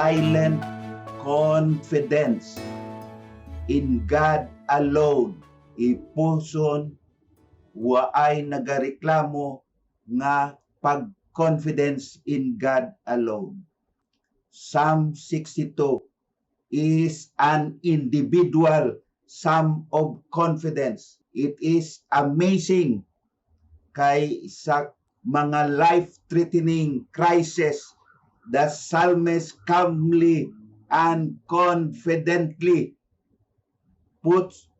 silent confidence in God alone. Ipuson waay nagareklamo nga pag-confidence in God alone. Psalm 62 is an individual psalm of confidence. It is amazing kay sa mga life-threatening crisis, the psalmist calmly and confidently puts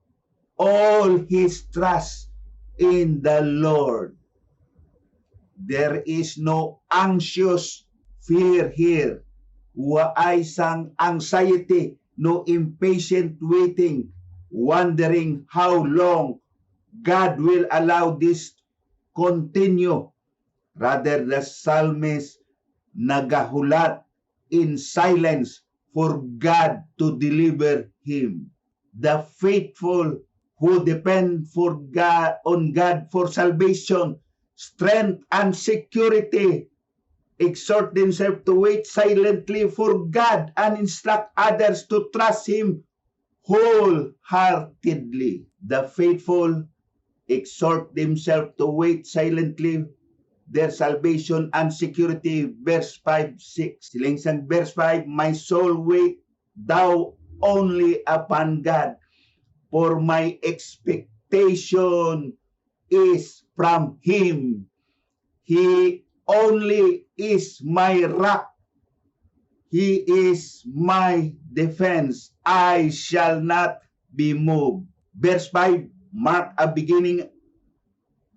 all his trust in the Lord. There is no anxious fear here. Waay sang anxiety, no impatient waiting, wondering how long God will allow this continue. Rather, the psalmist nagahulat in silence for God to deliver him. The faithful who depend on God for salvation, strength, and security exhort themselves to wait silently for God and instruct others to trust Him wholeheartedly. The faithful exhort themselves to wait silently their salvation and security. Verse 5:6. Silingsang verse 5, my soul wait thou only upon God, for my expectation is from Him. He only is my rock. He is my defense. I shall not be moved. Verse 5 mark a beginning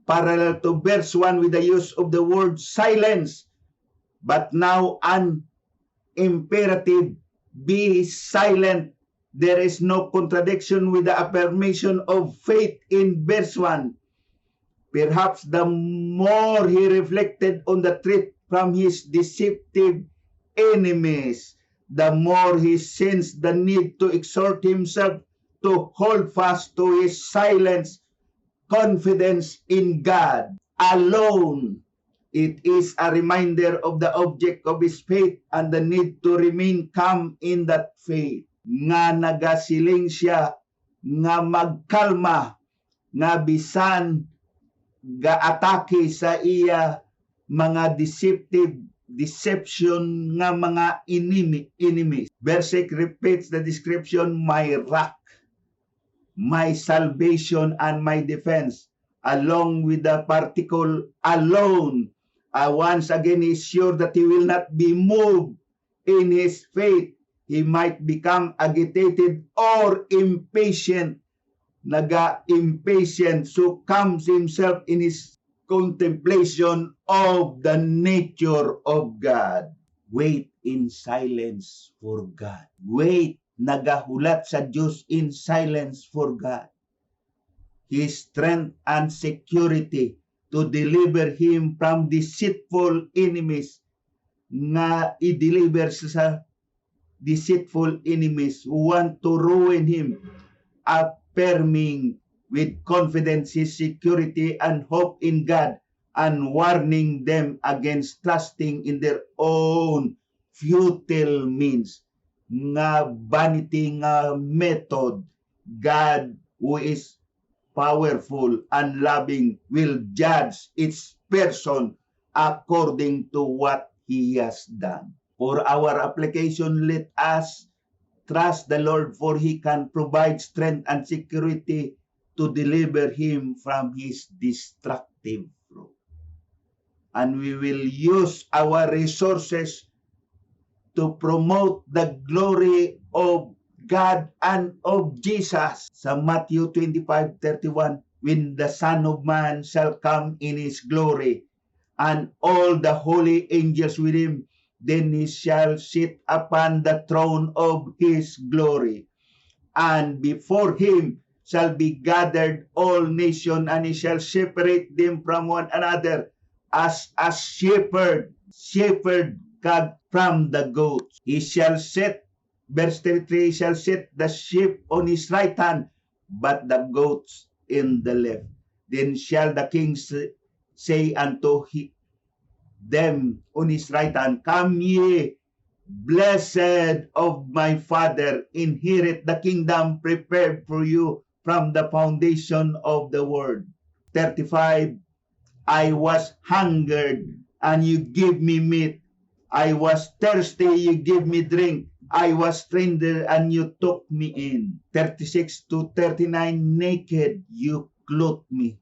parallel to verse 1 with the use of the word silence, but now an imperative, be silent. There is no contradiction with the affirmation of faith in verse 1. Perhaps the more he reflected on the threat from his deceptive enemies, the more he sensed the need to exhort himself to hold fast to his silent confidence in God alone. It is a reminder of the object of his faith and the need to remain calm in that faith. Nga nagasiling siya, nga magkalma, nga bisan gaatake sa iya mga deception nga mga enemies. Verse 6 repeats the description, my rock, my salvation, and my defense, along with the particle alone. Once again, he is sure that he will not be moved in his faith. He might become agitated or impatient. Impatient, succumbs himself in his contemplation of the nature of God. Wait in silence for God. Wait, nagahulat sa Diyos in silence for God. His strength and security to deliver him from deceitful enemies, nga i-deliver sa deceitful enemies who want to ruin him, affirming with confidence his security and hope in God, and warning them against trusting in their own futile means, nga vanity nga method. God, who is powerful and loving, will judge each person according to what he has done. For our application, let us trust the Lord, for He can provide strength and security to deliver him from his destructive fruit. And we will use our resources to promote the glory of God and of Jesus. Sa Matthew 25:31, when the Son of Man shall come in his glory, and all the holy angels with him, then he shall sit upon the throne of his glory. And before him shall be gathered all nations, and he shall separate them from one another, as a shepherd from the goats. He shall set, verse 33, he shall set the sheep on his right hand, but the goats in the left. Then shall the king say unto them on his right hand, come ye Blessed of my Father, inherit the kingdom prepared for you from the foundation of the world. 35, I was hungered, and you give me meat. I was thirsty, you give me drink. I was stranger, and you took me in. 36 to 39, naked, you clothed me.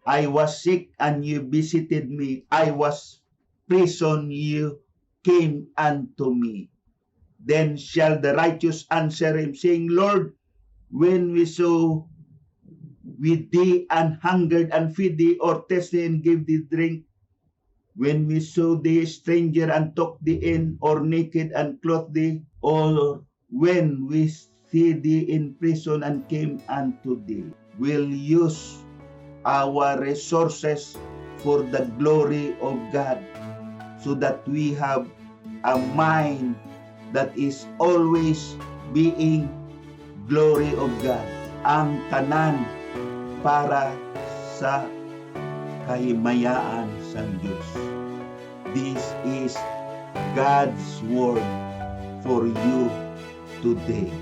I was sick, and you visited me. I was prison, you came unto me. Then shall the righteous answer him, saying, Lord, when we saw with thee and hungered and feed thee, or thirsty and gave thee drink, when we saw thee stranger and took thee in, or naked and clothed thee, or when we see thee in prison and came unto thee. We'll use our resources for the glory of God, so that we have a mind that is always being glory of God. Ang tanan para sa kahimayaan sa Diyos. This is God's word for you today.